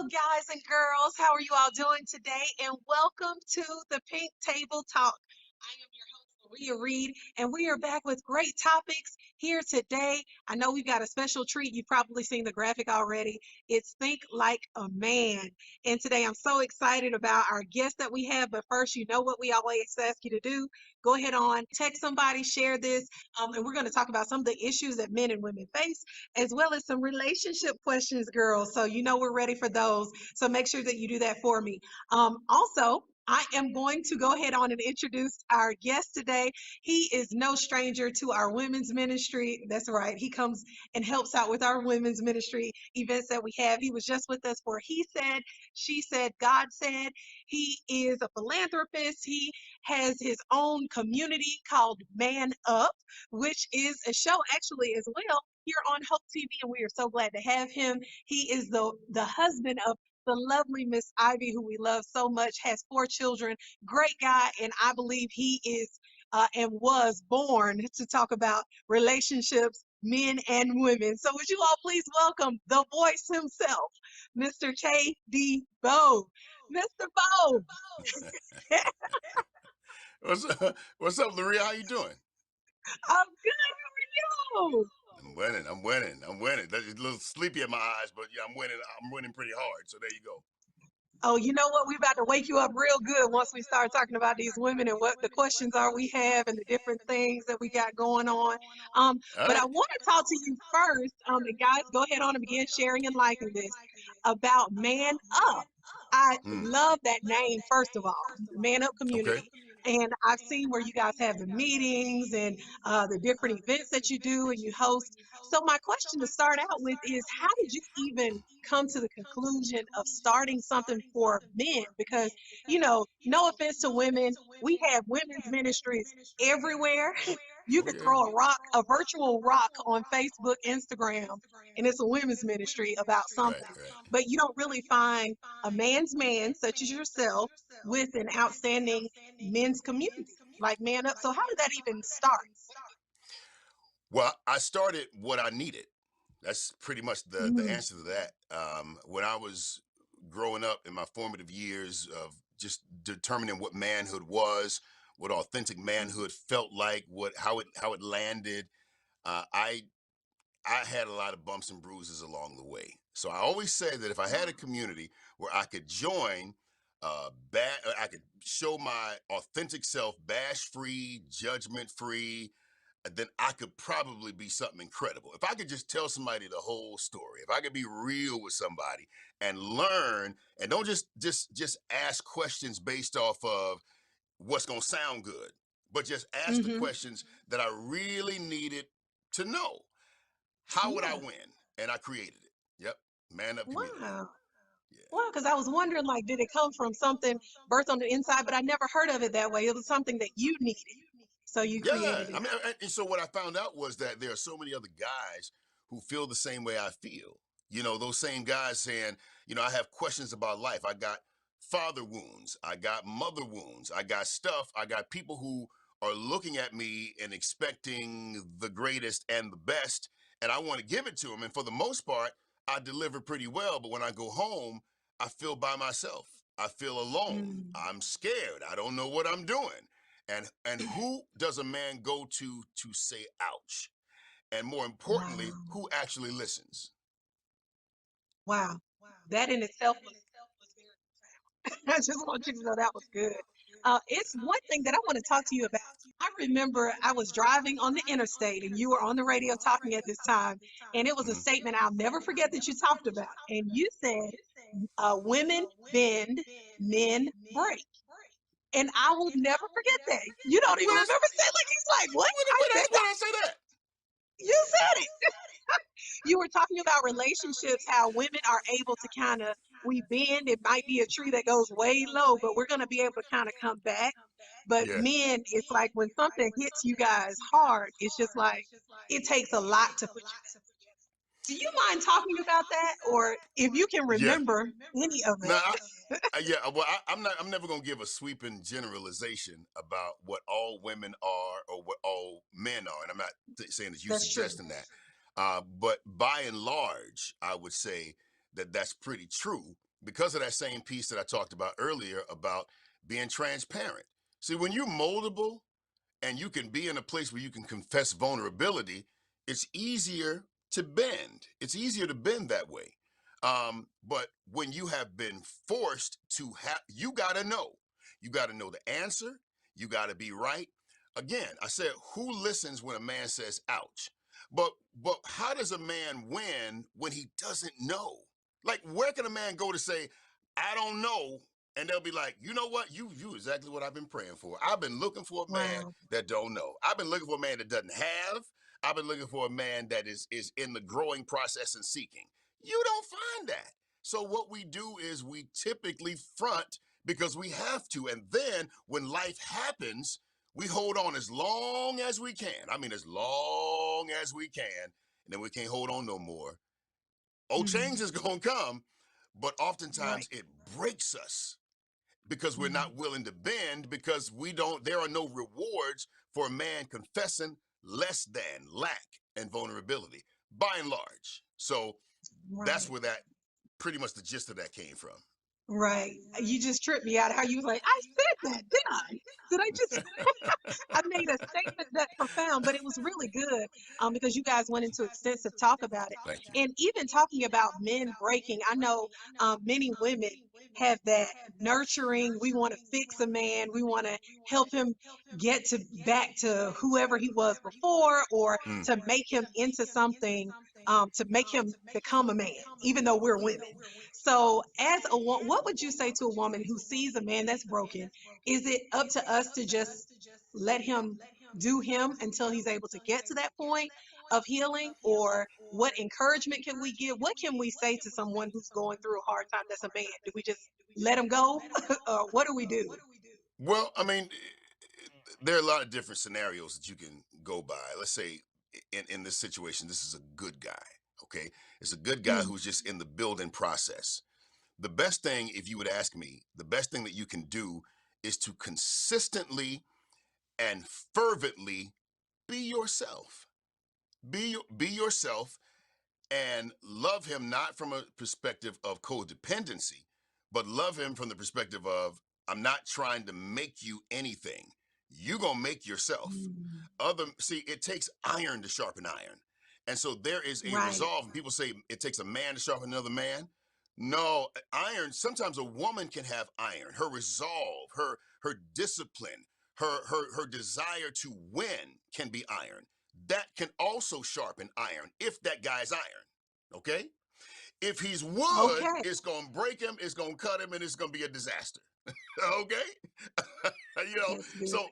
guys and girls. How are you all doing today? And welcome to the Pink Table Talk. I am your host, Maria Reed, and we are back with great topics here today. I know we've got a special treat. You've probably seen the graphic already. It's Think Like a Man. And today I'm so excited about our guest that we have. But first, you know what we always ask you to do. Go ahead on, text somebody, share this, and we're going to talk about some of the issues that men and women face as well as some relationship questions, girls. So you know we're ready for those. So make sure that you do that for me. Also, I am going to go ahead on and introduce our guest today. He is no stranger to our women's ministry. That's right. He comes and helps out with our women's ministry events that we have. He was just with us for He Said, She Said, God Said. He is a philanthropist. He has his own community called Man Up, which is a show actually as well here on Hope TV, and we are so glad to have him. He is the husband of the lovely Miss Ivy, who we love so much, has 4 children, great guy, and I believe he is and was born to talk about relationships, men and women. So would you all please welcome the voice himself, Mr. K.D. Bowe. Mr. Bowe. What's up, Maria? How you doing? I'm good. How are you? I'm winning. I'm winning. I'm winning. That's a little sleepy in my eyes, but yeah, I'm winning. I'm winning pretty hard. So there you go. Oh, you know what? We're about to wake you up real good once we start talking about these women and what the questions are we have and the different things that we got going on. All But right. I want to talk to you first, and guys, go ahead on and begin sharing and liking this about Man Up. I Hmm. love that name, first of all, Man Up Okay. Community. And I've seen where you guys have the meetings and the different events that you do and you host. So, my question to start out with is how did you even come to the conclusion of starting something for men? Because, no offense to women, we have women's ministries everywhere. You Oh could yeah. throw a rock, a virtual rock on Facebook, Instagram, and it's a women's ministry about Right. something. Right. But you don't really find a man's man, such as yourself, with an outstanding men's community like Man Up. So, how did that even start? Well, I started what I needed. That's pretty much the Mm, answer to that. When I was growing up in my formative years of just determining what manhood was, what authentic manhood felt like, what how it landed, I had a lot of bumps and bruises along the way. So I always say that if I had a community where I could join, I could show my authentic self, bash free, judgment free, then I could probably be something incredible. If I could just tell somebody the whole story, if I could be real with somebody and learn, and don't just ask questions based off of what's gonna sound good, but just ask the mm-hmm. questions that I really needed to know. How would I Yeah. win? And I created it. Yep. Man Up Community. Wow. Yeah. Well, because I was wondering, like, did it come from something birthed on the inside? But I never heard of it that way. It was something that you needed, so you Yeah. created I it. mean, and so what I found out was that there are so many other guys who feel the same way I feel. Those same guys saying, I have questions about life. I got father wounds. I got mother wounds. I got stuff. I got people who are looking at me and expecting the greatest and the best. And I want to give it to them. And for the most part, I deliver pretty well. But when I go home, I feel by myself. I feel alone. Mm. I'm scared. I don't know what I'm doing. And who does a man go to say ouch? And more importantly, Wow. who actually listens? Wow. That in itself was very profound. I just want you to know that was good. It's one thing that I want to talk to you about. I remember I was driving on the interstate and you were on the radio talking at this time, and it was a Mhm. statement I'll never forget that you talked about. And you said, women bend, men break. And I will never forget that. You don't even When I remember saying, like, he's like, what? I said when I say that, you said it. You were talking about relationships, how women are able to kind of, we bend. It might be a tree that goes way low, but we're going to be able to kind of come back. But yeah, men, it's like when something hits you guys hard, it's just like, it takes a lot to put you back. Do you mind talking about that? Or if you can yeah. remember any of Now, it? yeah. Well, I'm not. I'm never gonna give a sweeping generalization about what all women are or what all men are, and I'm not saying that you That's true. suggesting that. But by and large, I would say that that's pretty true. because of that same piece that I talked about earlier about being transparent. See, when you're moldable and you can be in a place where you can confess vulnerability, it's easier to bend. It's easier to bend that way. But when you have been forced to have, you got to know. You got to know the answer. You got to be right. Again, I said, who listens when a man says "ouch"? But how does a man win when he doesn't know? Like, where can a man go to say, "I don't know," and they'll be like, "You know what? You exactly what I've been praying for. I've been looking for a man Wow. that don't know. I've been looking for a man that doesn't have. I've been looking for a man that is in the growing process and seeking. You don't find that. So what we do is we typically front because we have to, and then when life happens, we hold on as long as we can. I mean, as long as we can, and then we can't hold on no more. Oh, change Mm, is gonna come, but right. oftentimes it breaks us because we're Mm, not willing to bend because we don't there are no rewards for a man confessing less than lack and vulnerability by and large. So that's right. where that pretty much the gist of that came from. Right. You just tripped me out how you was like, I said that, did I? Did I just I made a statement that profound, but it was really good because you guys went into extensive talk about it. Thank you. And even talking about men breaking, I know many women have that nurturing. We want to fix a man. We want to help him get to back to whoever he was before, or Mm. to make him into something, to make him become a man, even though we're women. So, as what would you say to a woman who sees a man that's broken? Is it up to us to just let him do him until he's able to get to that point of healing? Or what encouragement can we give? What can we say to someone who's going through a hard time that's a man? Do we just let him go? Or what do we do? Well, I mean, there are a lot of different scenarios that you can go by. Let's say in this situation, this is a good guy. Okay, it's a good guy Mm, who's just in the building process. The best thing, if you would ask me, the best thing that you can do is to consistently and fervently be yourself. Be yourself and love him not from a perspective of codependency, but love him from the perspective of I'm not trying to make you anything. You gonna make yourself. mm, See, it takes iron to sharpen iron. And so there is a right. resolve. And people say it takes a man to sharpen another man. No, iron, sometimes a woman can have iron, her resolve, her discipline, her desire to win can be iron. That can also sharpen iron if that guy's iron. Okay? If he's wood, Okay. it's gonna break him, it's gonna cut him, and it's gonna be a disaster. Okay? That's good. So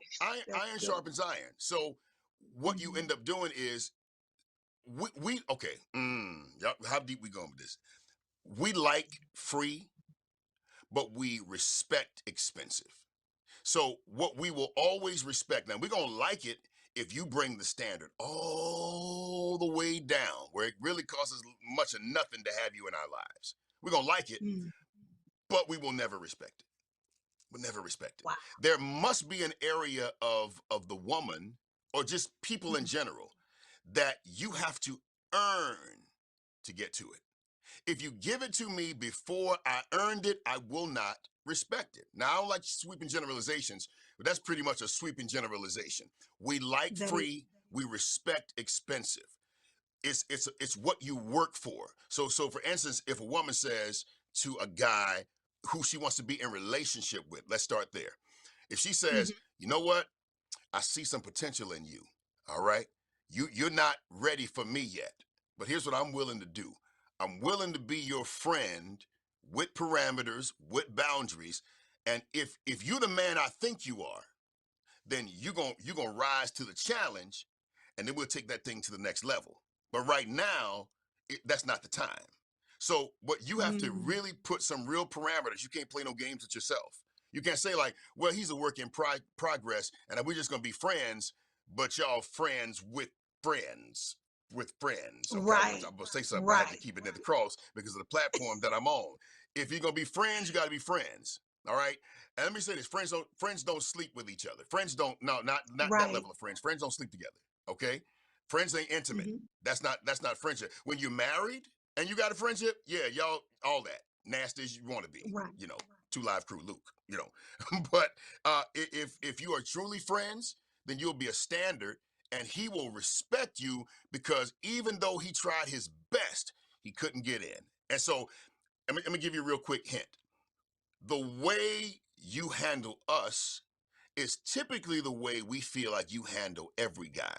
That's iron good. sharpens iron. So what you Mhm. end up doing is we okay. How deep we going with this? We like free, but we respect expensive. So what we will always respect, now we're gonna like it if you bring the standard all the way down where it really costs us much of nothing to have you in our lives. We're gonna like it, Mm, but we will never respect it. We'll never respect it. wow. There must be an area of the woman or just people in Mm, general that you have to earn to get to it. If you give it to me before I earned it, I will not respect it. Now, I don't like sweeping generalizations, but that's pretty much a sweeping generalization. We like that is. free, we respect expensive. It's what you work for. So for instance, if a woman says to a guy who she wants to be in relationship with, let's start there. If she says, Mhm. "You know what? I see some potential in you. All right. You're not ready for me yet. But here's what I'm willing to do. I'm willing to be your friend with parameters, with boundaries. And if you're the man I think you are, then you're gonna rise to the challenge, and then we'll take that thing to the next level. But right now, that's not the time. So what you have to Mm, really put some real parameters. You can't play no games with yourself. You can't say like, well, he's a work in progress, and we're just gonna be friends, but y'all friends with friends with friends. Okay, right. I'm gonna say something, but I had to Right. keep it at the cross because of the platform that I'm on. If you're gonna be friends, you got to be friends. All right. And let me say this: friends don't sleep with each other. Friends don't no not that Right. level of friends. Friends don't sleep together. Okay, friends ain't intimate. Mhm. That's not friendship. When you're married and you got a friendship, yeah, y'all all that. nasty as you want to be, Right. you know, Two Live Crew, Luke, you know. But if you are truly friends, then you'll be a standard, and he will respect you because even though he tried his best, he couldn't get in. And so let me give you a real quick hint. The way you handle us is typically the way we feel like you handle every guy.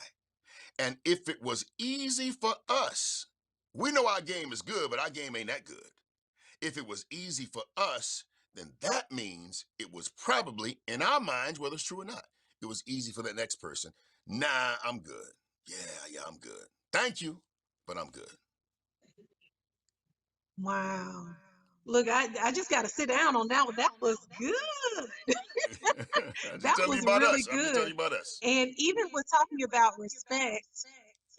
And if it was easy for us, we know our game is good, but our game ain't that good. If it was easy for us, then that means it was probably in our minds, whether it's true or not. It was easy for that next person. Nah, I'm good. Yeah, I'm good. Thank you, but I'm good. Wow. Look, I just got to sit down on that one. That was good. I'm just That telling you was about really us. I'm just telling good. you about us. And even with talking about respect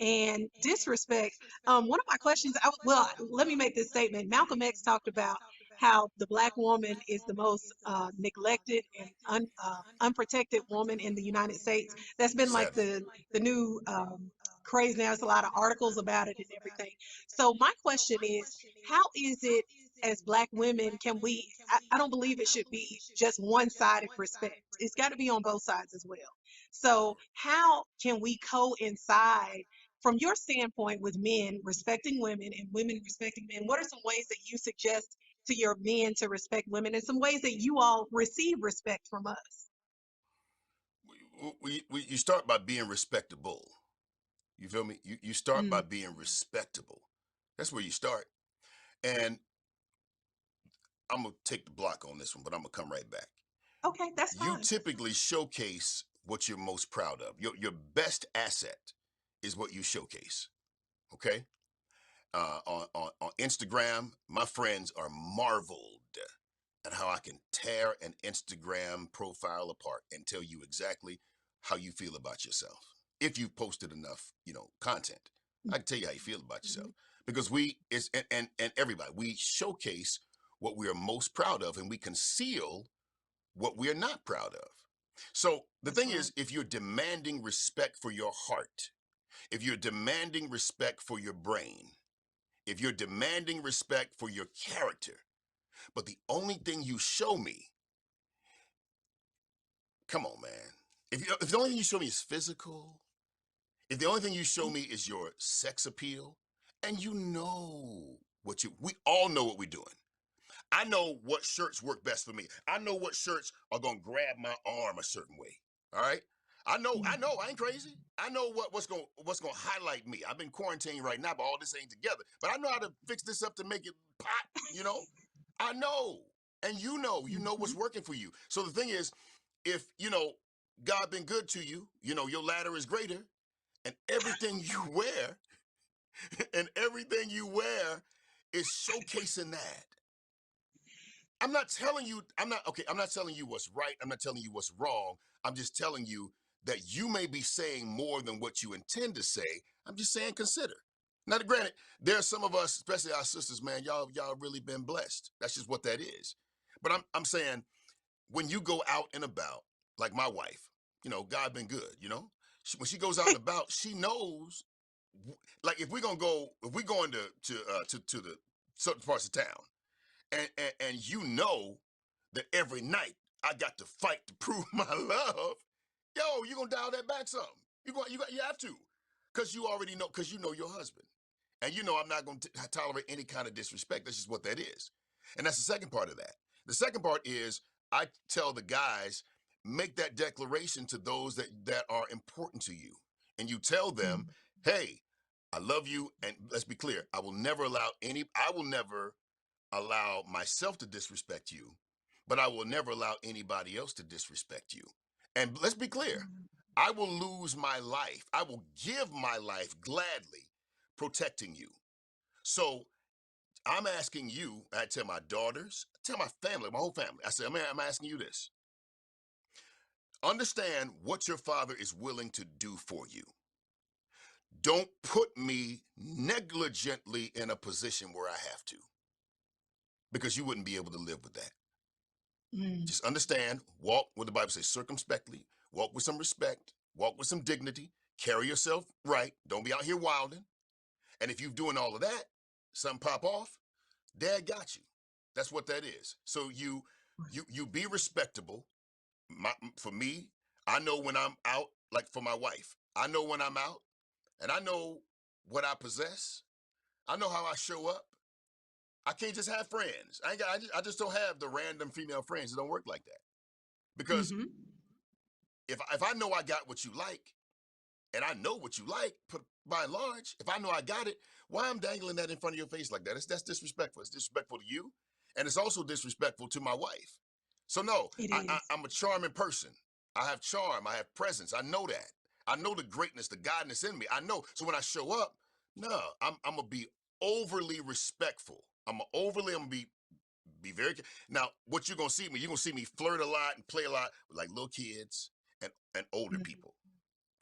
and disrespect, one of my questions, well, let me make this statement. Malcolm X talked about how the black woman is the most neglected and unprotected woman in the United States. That's been like Sadly. the new craze now. There's a lot of articles about it and everything. So my question is, how is it as black women can we? I don't believe it should be just one-sided respect. It's got to be on both sides as well. So, how can we coincide from your standpoint with men respecting women and women respecting men? What are some ways that you suggest to your men to respect women and some ways that you all receive respect from us? You start by being respectable. You feel me? You start by Mm, being respectable. That's where you start. And I'm gonna take the block on this one, but I'm gonna come right back. okay, that's You fine. typically showcase what you're most proud of. Your best asset is what you showcase. Okay. On Instagram, my friends are marveled at how I can tear an Instagram profile apart and tell you exactly how you feel about yourself. If you've posted enough, content, I can tell you how you feel about yourself Mhm. because we is and everybody we showcase what we are most proud of and we conceal what we are not proud of. So the That's thing right. is, if you're demanding respect for your heart, if you're demanding respect for your brain, if you're demanding respect for your character, but the only thing you show me, come on, man. If the only thing you show me is physical, if the only thing you show me is your sex appeal, and we all know what we're doing. I know what shirts work best for me. I know what shirts are gonna grab my arm a certain way. All right. I know, I ain't crazy. I know what's gonna highlight me. I've been quarantined right now, but all this ain't together. But I know how to fix this up to make it pop. I know. And you know what's Mhm. working for you. So the thing is, if God been good to you, your ladder is greater, and everything you wear, and everything you wear is showcasing that. I'm not telling you what's right. I'm not telling you what's wrong. I'm just telling you that you may be saying more than what you intend to say. I'm just saying consider. Now, granted, there are some of us, especially our sisters, man, y'all really been blessed. That's just what that is. But I'm saying when you go out and about, like my wife, God been good. When she goes out and about, she knows, like if we going to the certain parts of town, and that every night I got to fight to prove my love. Yo, you gonna dial that back some. You have to, cause you already know, cause you know your husband, and I'm not gonna tolerate any kind of disrespect. That's just what that is, and that's the second part of that. The second part is I tell the guys, make that declaration to those that are important to you, and you tell them, Mm, hey, I love you, and let's be clear, I will never allow myself to disrespect you, but I will never allow anybody else to disrespect you. And let's be clear, mm, I will lose my life. I will give my life gladly protecting you. So I'm asking you, I tell my daughters, I tell my family, my whole family, I say, man, I'm asking you this. Understand what your father is willing to do for you. Don't put me negligently in a position where I have to, because you wouldn't be able to live with that. mm. Just understand, walk what the Bible says circumspectly, walk with some respect, walk with some dignity, carry yourself right. Don't be out here wilding. And if you're doing all of that, something pop off, dad got you. That's what that is. So you be respectable. For me, I know when I'm out, like for my wife, I know when I'm out, and I know what I possess. I know how I show up. I can't just have friends. I just don't have the random female friends. It don't work like that. Because Mm-hmm. if I know I got what you like, and I know what you like, by and large, if I know I got it, why I'm dangling that in front of your face like that? That's disrespectful. It's disrespectful to you, and it's also disrespectful to my wife. So no, It I, is. I'm a charming person. I have charm. I have presence. I know that. I know the greatness, the godness in me. I know. So when I show up, no, I'm gonna be overly respectful. I'm gonna be very. Now, what you're gonna see me? You're gonna see me flirt a lot and play a lot with like little kids and older people.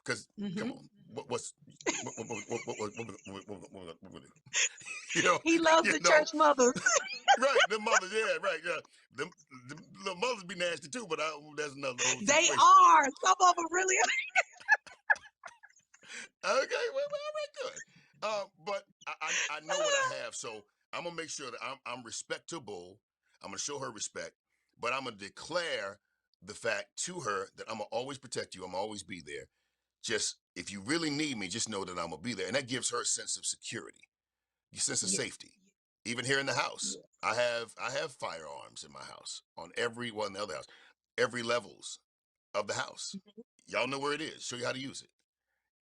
Because come Mm-hmm. on, what's what, you know, He loves you the know, church mothers. right? The mothers, yeah, right, yeah. The little mothers be nasty too, but that's another whole They situation. are. Some of them really Okay, well, all right, good. But I know what I are. have, so I'm gonna make sure that I'm respectable. I'm gonna show her respect, but I'm gonna declare the fact to her that I'm gonna always protect you. I'm gonna always be there. Just if you really need me, just know that I'm gonna be there, and that gives her a sense of security, a sense of Yes. safety. Even here in the house, Yes. I have firearms in my house on every one in the other house, every levels of the house. Y'all know where it is. Show you how to use it.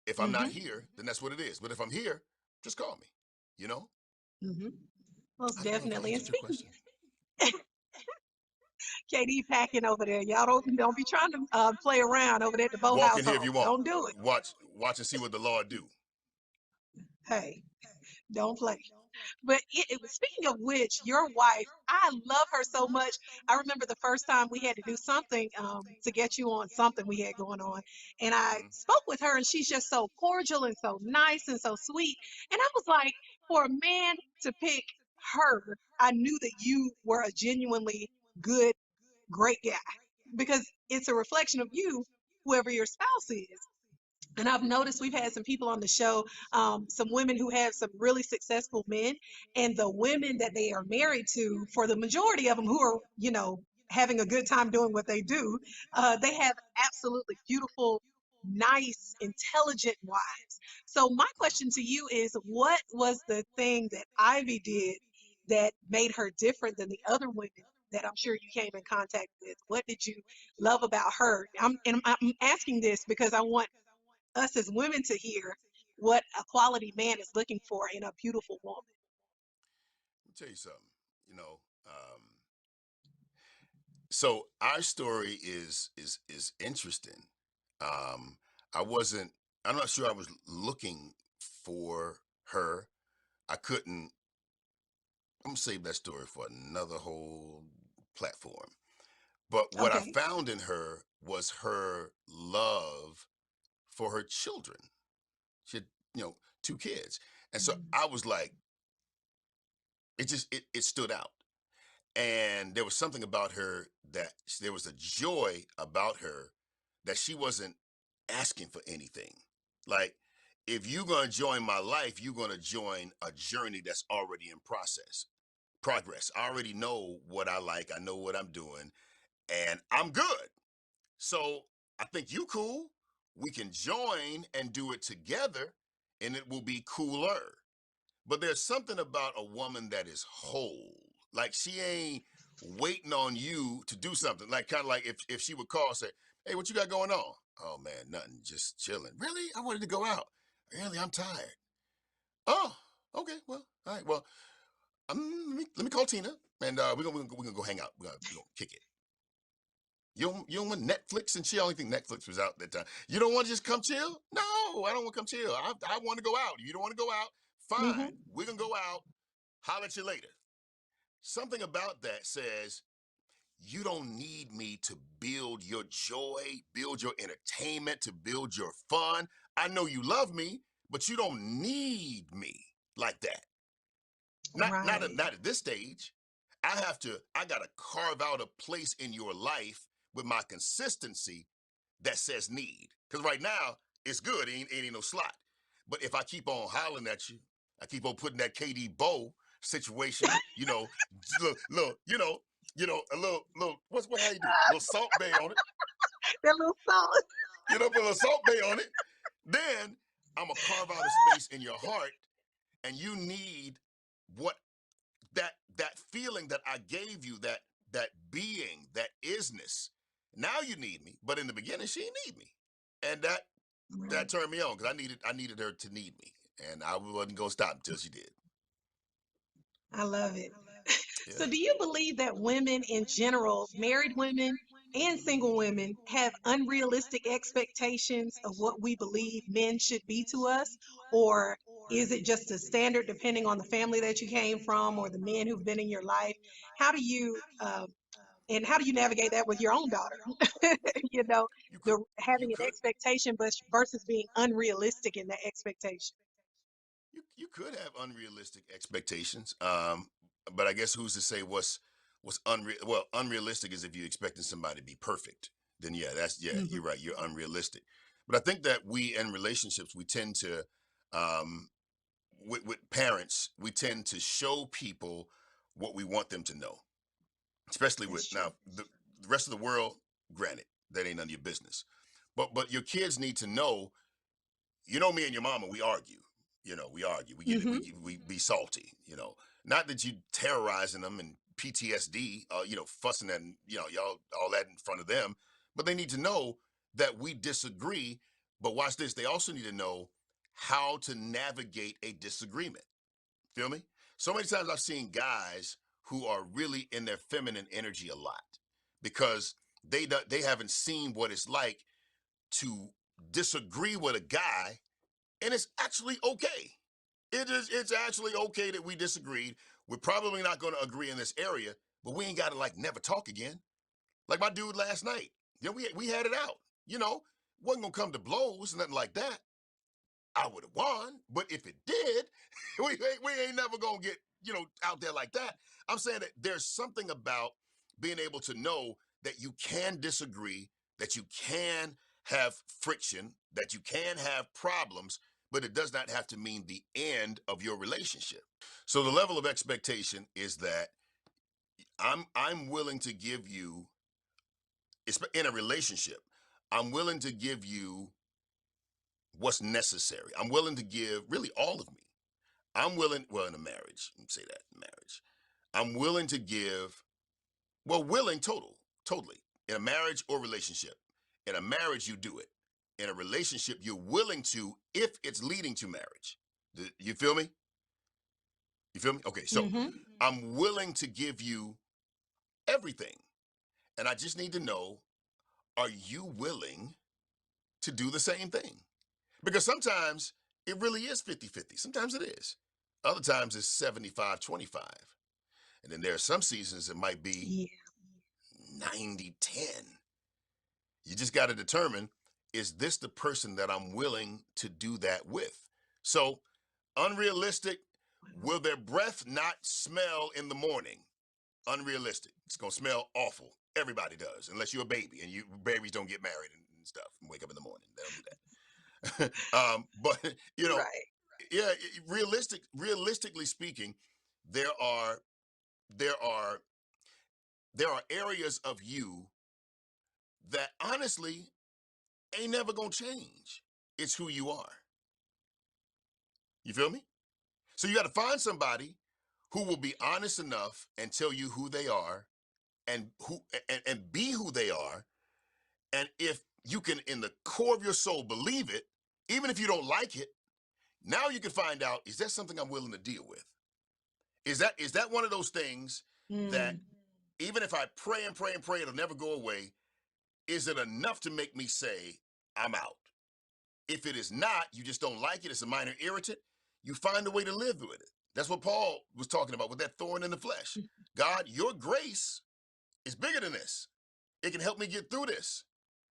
If I'm not Mm-hmm. here, then that's what it is. But if I'm here, just call me. You know, Mm-hmm. Most I don't know if I definitely. And answered your speaking, question. KD packing over there. Y'all don't be trying to play around over there at the Bow Walk in here if household. you want. Don't do it. Watch and see what the Lord do. Hey, don't play. But speaking of which, your wife, I love her so much. I remember the first time we had to do something to get you on something we had going on. And I Hmm. spoke with her, and she's just so cordial and so nice and so sweet. And I was like, for a man to pick her, I knew that you were a genuinely good, great guy because it's a reflection of you, whoever your spouse is. And I've noticed we've had some people on the show, some women who have some really successful men, and the women that they are married to, for the majority of them who are, having a good time doing what they do, they have absolutely beautiful, nice, intelligent wives. So my question to you is, what was the thing that Ivy did that made her different than the other women that I'm sure you came in contact with? What did you love about her? I'm asking this because I want us as women to hear what a quality man is looking for in a beautiful woman. Let me tell you something. You know, so our story is interesting. Um, I wasn't. I'm not sure I was looking for her. I couldn't. I'm gonna save that story for another whole platform. But what I Okay. found in her was her love for her children. She had, two kids. And so Mhm. I was like, it stood out. And there was something about her that there was a joy about her that she wasn't asking for anything. Like, if you're going to join my life, you're going to join a journey that's already in progress. I already know what I like. I know what I'm doing, and I'm good. So I think you cool. We can join and do it together, and it will be cooler. But there's something about a woman that is whole. Like she ain't waiting on you to do something. Like kind of like if she would call and say, "Hey, what you got going on?" "Oh man, nothing. Just chilling." "Really? I wanted to go out." "Really? I'm tired." "Oh, okay. Well, all right. Well, let me call Tina, and we're gonna go hang out. We're gonna kick it." You don't want Netflix, and she only think Netflix was out that time. You don't want to just come chill? No, I don't want to come chill. I want to go out. You don't want to go out? Fine. Hmm. We're gonna go out. Holler at you later. Something about that says you don't need me to build your joy, build your entertainment, to build your fun. I know you love me, but you don't need me like that. Right. Not at this stage. I gotta carve out a place in your life with my consistency that says need. Because right now, it's good, ain't no slot. But if I keep on hollering at you, I keep on putting that KD bow, situation, a little, what, how you do? A little Salt Bay on it, That little salt. put a little Salt Bay on it. Then I'm gonna carve out a space in your heart, and you need what that feeling that I gave you, that being, that isness. Now you need me, but in the beginning she didn't need me, and that Right. turned me on because I needed her to need me, and I wasn't gonna stop until she did. I love it. Yeah. So, do you believe that women in general, married women and single women, have unrealistic expectations of what we believe men should be to us? Or is it just a standard depending on the family that you came from or the men who've been in your life? How do you, and how do you navigate that with your own daughter? You know, You could the you having an could expectation but versus being unrealistic in that expectation. you could have unrealistic expectations. But I guess who's to say what's unreal? Well, unrealistic is if you're expecting somebody to be perfect. Then yeah, Hmm. you're right. You're unrealistic. But I think that we in relationships we tend to, um, with parents, we tend to show people what we want them to know. Especially with That's true. now the rest of the world. Granted, that ain't none of your business. But your kids need to know, me and your mama, we argue. We argue. We get it. Hmm. We be salty. Not that you terrorizing them and PTSD. Fussing and y'all all that in front of them. But they need to know that we disagree. But watch this. They also need to know how to navigate a disagreement. Feel me? So many times I've seen guys who are really in their feminine energy a lot because they haven't seen what it's like to disagree with a guy, and it's actually okay. It's actually okay that we disagreed. We're probably not going to agree in this area, but we ain't got to like never talk again. Like my dude last night. We had it out. Wasn't gonna come to blows, nothing like that. I would have won, but if it did, we ain't never gonna get out there like that. I'm saying that there's something about being able to know that you can disagree, that you can have friction, that you can have problems, but it does not have to mean the end of your relationship. So the level of expectation is that I'm willing to give you, in a relationship, I'm willing to give you what's necessary. I'm willing to give really all of me. I'm willing, well, in a marriage, let me say that, marriage. I'm willing to give, well, willing totally. In a marriage or relationship. In a marriage, you do it. In a relationship, you're willing to if it's leading to marriage. You feel me? You feel me? Okay, so Hmm. I'm willing to give you everything. And I just need to know, are you willing to do the same thing? Because sometimes it really is 50-50. Sometimes it is. Other times it's 75-25. And then there are some seasons it might be Yeah. 90-10. You just got to determine, is this the person that I'm willing to do that with? So, unrealistic, will their breath not smell in the morning? Unrealistic. It's going to smell awful. Everybody does, unless you're a baby and babies don't get married and stuff and wake up in the morning. They don't do that. But, Right. yeah, realistically speaking, there are there are there are areas of you that honestly ain't never gonna change. It's who you are. You feel me? So you got to find somebody who will be honest enough and tell you who they are and be who they are. And if you can, in the core of your soul, believe it, even if you don't like it, now you can find out, is that something I'm willing to deal with? Is that one of those things that Mm. even if I pray and pray and pray, it'll never go away? Is it enough to make me say, I'm out? If it is not, you just don't like it, it's a minor irritant, you find a way to live with it. That's what Paul was talking about with that thorn in the flesh. God, your grace is bigger than this. It can help me get through this.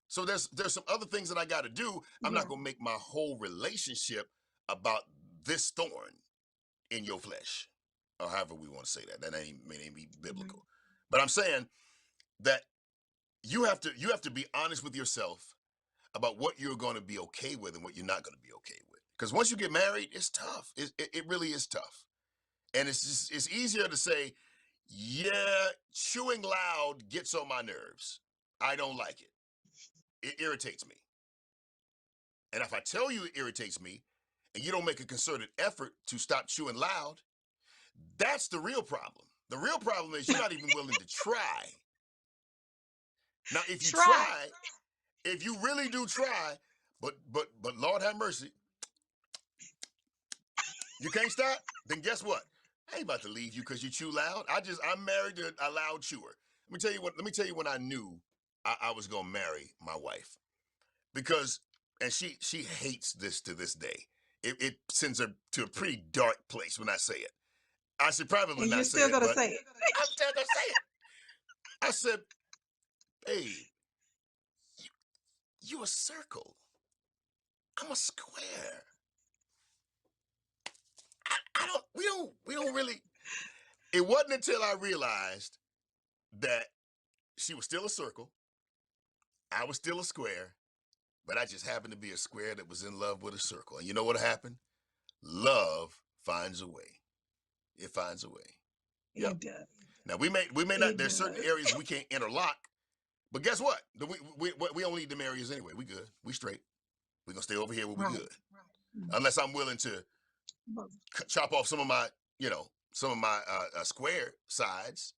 So there's some other things that I got to do. I'm not Yeah. going to make my whole relationship about this thorn in your flesh, or however we want to say that. That ain't be Right. biblical. But I'm saying that you have to be honest with yourself about what you're going to be okay with and what you're not going to be okay with. Because once you get married, it's tough. It really is tough. And it's easier to say, yeah, chewing loud gets on my nerves. I don't like it. It irritates me. And if I tell you it irritates me and you don't make a concerted effort to stop chewing loud, that's the real problem. The real problem is you're not even willing to try. Now, if you Try. try, if you really do try, but Lord have mercy, you can't stop, then guess what? I ain't about to leave you because you chew loud. I'm married to a loud chewer. Let me tell you when I knew I was gonna marry my wife. Because and she hates this to this day. It sends her to a pretty dark place when I say it. I should probably And you're not say still it, gonna but say it. I'm still gonna say it. I said, babe, you, you a circle. I'm a square. I don't we don't really. It wasn't until I realized that she was still a circle, I was still a square, but I just happened to be a square that was in love with a circle. And you know what happened? Love finds a way. It finds a way. Yep. It does. Now we may not. It There's certain does. areas we can't interlock, but guess what? We don't need them areas anyway. We good. We straight. We gonna stay over here where we Right. good. Unless I'm willing to Right. chop off some of my, some of my square sides,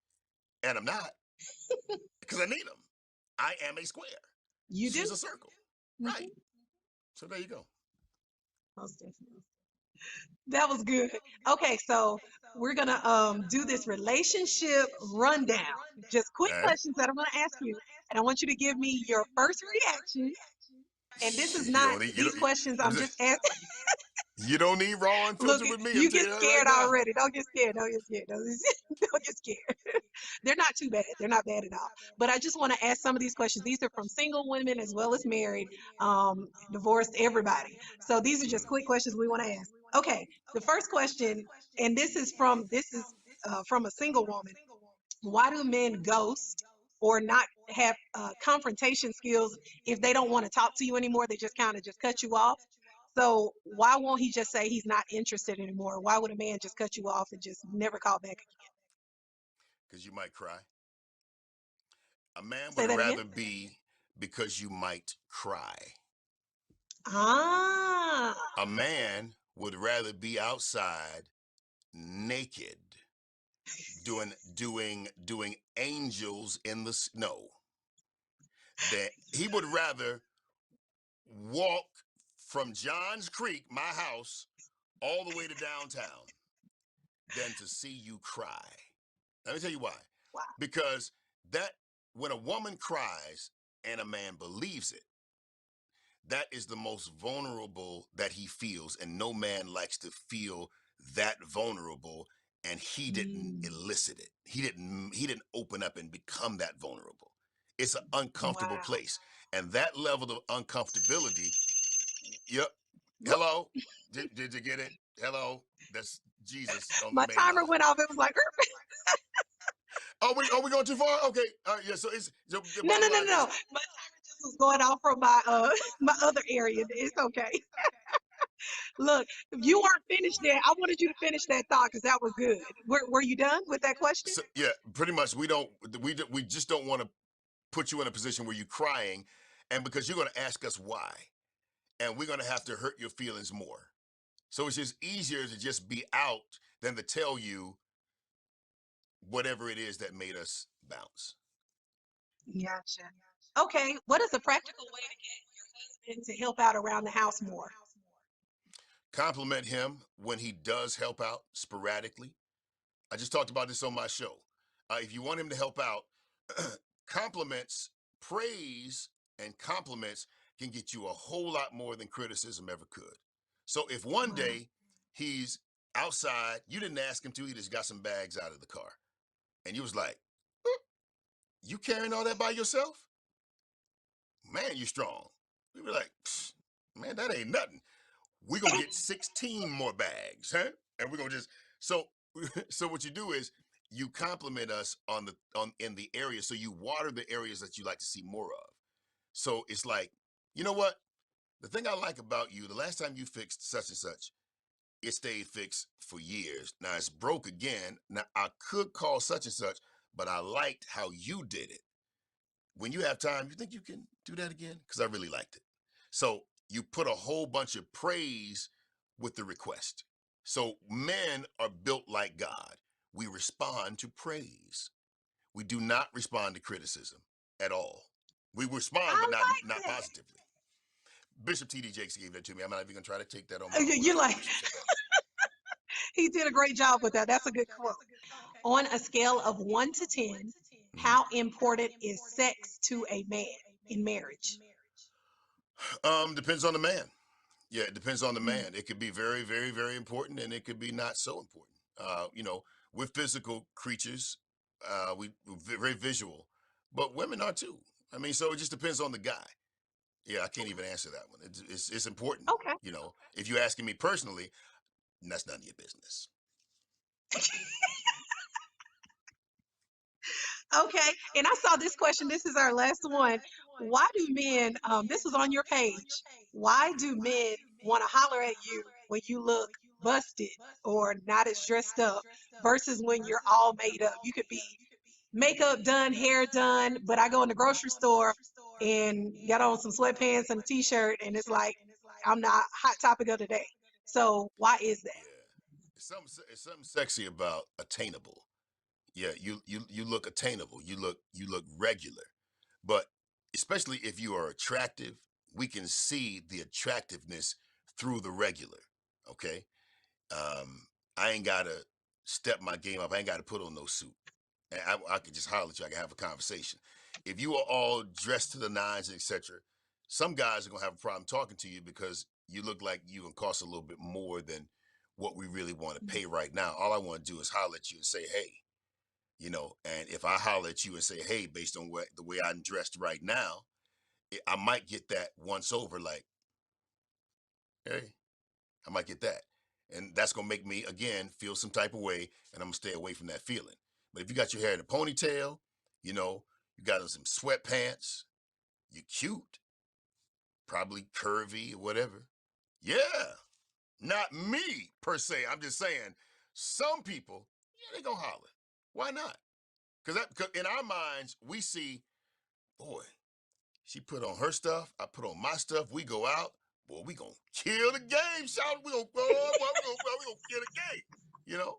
and I'm not because I need them. I am a square. You do? She's a circle, right? Mhm. So there you go. Most definitely. That was good. Okay, so we're gonna do this relationship rundown. Just quick All right. questions that I'm gonna ask you, and I want you to give me your first reaction. And this is You not don't need. You these don't. questions. I'm just asking. You don't need raw Look, unfiltered with me. I'm you telling get you that right scared now. already. Don't get scared. Don't get scared. Don't get scared. They're not too bad. They're not bad at all. But I just want to ask some of these questions. These are from single women as well as married, divorced, everybody. So these are just quick questions we want to ask. Okay, the first question, and this is from a single woman. Why do men ghost or not have confrontation skills if they don't want to talk to you anymore? They just kind of just cut you off. So why won't he just say he's not interested anymore? Why would a man just cut you off and just never call back again? Because you might cry. A man Say would that again. rather be because you might cry. Ah, A man would rather be outside naked doing angels in the snow. That he would rather walk from Johns Creek, my house, all the way to downtown than to see you cry. Let me tell you why. wow. Because that when a woman cries and a man believes it, that is the most vulnerable that he feels, and no man likes to feel that vulnerable, and he didn't Mm, elicit it. He didn't open up and become that vulnerable. It's an uncomfortable wow. place, and that level of uncomfortability. Yep. Whoop. Hello. Did you get it? Hello. That's Jesus on the My main timer line. went off. It was like, Are we going too far? Okay. Yeah. So the no, no, bottom no, line no. is My timer just was going off from my my other area. It's okay. Look, if you weren't finished there, I wanted you to finish that thought because that was good. Were you done with that question? so, yeah. Pretty much, we just don't want to put you in a position where you're crying, and because you're going to ask us why, and we're going to have to hurt your feelings more. So it's just easier to just be out than to tell you whatever it is that made us bounce. Gotcha. Okay, what is a practical way to get your husband to help out around the house more? Compliment him when he does help out sporadically. I just talked about this on my show. If you want him to help out, compliments, praise, and compliments can get you a whole lot more than criticism ever could. So if one Wow. day he's outside, you didn't ask him to, he just got some bags out of the car, and you was like, "Oh, you carrying all that by yourself? Man, you strong." We were like, "Psst, man, that ain't nothing. We're gonna get 16 more bags, huh? And we're gonna just so so what you do is you compliment us on in the area. So you water the areas that you like to see more of. So it's like, you know what? The thing I like about you, the last time you fixed such and such, it stayed fixed for years. Now it's broke again. Now I could call such and such, but I liked how you did it. When you have time, you think you can do that again? Because I really liked it. So you put a whole bunch of praise with the request. So men are built like God. We respond to praise. We do not respond to criticism at all. We respond, I but not like that. positively. Bishop T.D. Jakes gave that to me. I'm not even gonna try to take that on my own. You're That's like, what Bishop said. he did a great job with that. That's a good quote. On a scale of 1 to 10, Mhm. how important is sex to a man in marriage? Depends on the man. Yeah, it depends on the Mm. man. It could be very, very, very important, and it could be not so important. We're physical creatures. We're very visual, but women are too. I mean, so it just depends on the guy. Yeah, I can't even answer that one. It's important. Okay. If you're asking me personally, that's none of your business. Okay. And I saw this question. This is our last one. Why do men, this was on your page, why do men want to holler at you when you look busted or not as dressed up versus when you're all made up? You could be makeup done, hair done, but I go in the grocery store and got on some sweatpants and a t-shirt and it's like, I'm not hot topic of the day. So why is that? Yeah, it's something sexy about attainable. Yeah, you look attainable. You look regular. But especially if you are attractive, we can see the attractiveness through the regular. Okay. I ain't gotta step my game up. I ain't gotta put on no suit. And I could just holler at you. I can have a conversation. If you are all dressed to the nines, etc., some guys are gonna have a problem talking to you because you look like you can cost a little bit more than what we really want to pay right now. All I want to do is holler at you and say, hey, and if I holler at you and say, hey, based on the way I'm dressed right now, I might get that once over, like, hey, I might get that. And that's gonna make me again feel some type of way, and I'm gonna stay away from that feeling. But if you got your hair in a ponytail, you got on some sweatpants, you're cute, probably curvy or whatever. Yeah, not me per se. I'm just saying, some people, yeah, they gonna holler. Why not? Because in our minds, we see, boy, she put on her stuff. I put on my stuff. We go out. Boy, we gonna kill the game, shout. We gonna kill the game. You know.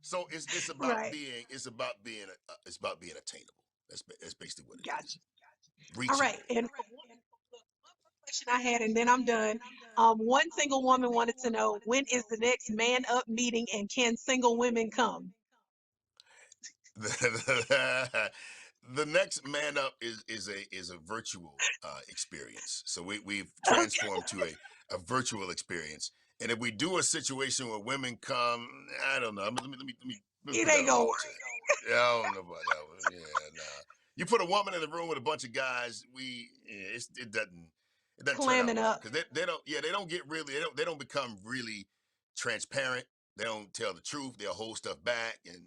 So it's about Right. being it's about being attainable. That's basically what it is. Gotcha. All right. Reachable. And question I had, and then I'm done. One single woman wanted to know, when is the next man up meeting and can single women come? The next man up is a virtual experience. So we've Okay. transformed to a virtual experience. And if we do a situation where women come, I don't know. Let me It put that ain't on gonna hold work. to that. Yeah, I don't know about that one. Yeah, nah. You put a woman in the room with a bunch of guys, it doesn't turn out Clamming well up. because they don't get really they don't become really transparent. They don't tell the truth. They'll hold stuff back, and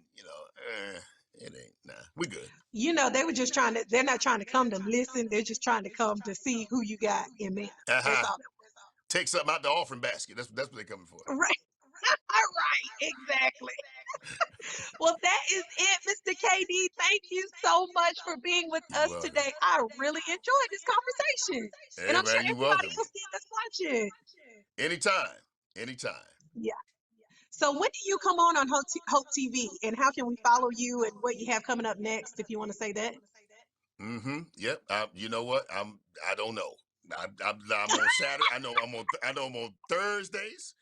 it ain't nah. We good. They were just trying to, they're not trying to come to listen. They're just trying to come to see who you got in there. That's Uh-huh. all that Take something out the offering basket. That's what they're coming for. was. Right. All right. Exactly. Well, that is it, Mr. KD. Thank you so much for being with You're us welcome. today. I really enjoyed this conversation. And Hey I'm sure man, you're everybody welcome. else did that's watching. Anytime. Anytime. Yeah. So when do you come on Hope TV, and how can we follow you and what you have coming up next, if you want to say that? Mm-hmm. Yep. You know what? I don't know. I'm on Saturday. I know I'm on Thursdays.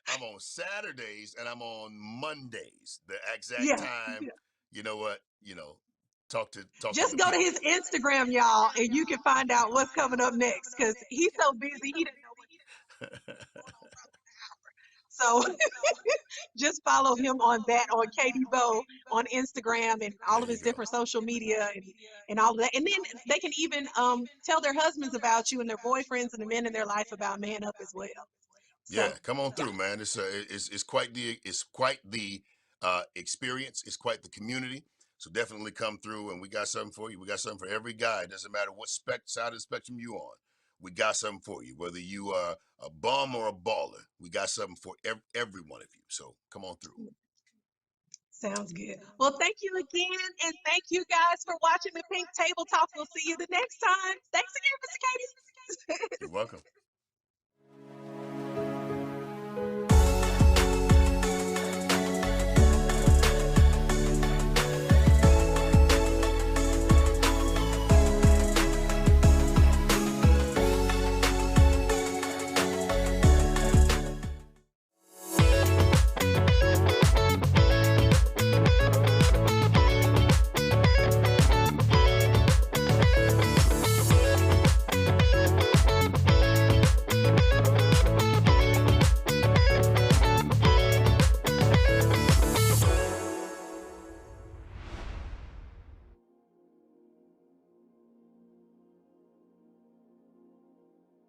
I'm on Saturdays and I'm on Mondays. The exact Yeah. time. Yeah. You know what? Talk to Just the go to people. his Instagram, y'all, and you can find out what's coming up next because he's so busy he didn't know what he's doing. So just follow him on that, on Katie Bow on Instagram and all There of you his go. different social media and all of that. And then they can even tell their husbands about you and their boyfriends and the men in their life about Man Up as well. Yeah, So come on yeah. through, man. It's quite the experience. It's quite the community. So definitely come through, and we got something for you. We got something for every guy. It doesn't matter what side of the spectrum you on. we got something for you. Whether you are a bum or a baller, we got something for every one of you. So come on through. Sounds good. Well, thank you again, and thank you guys for watching the Pink Table Talk. We'll see you the next time. Thanks again, Mr. Katie. You're welcome.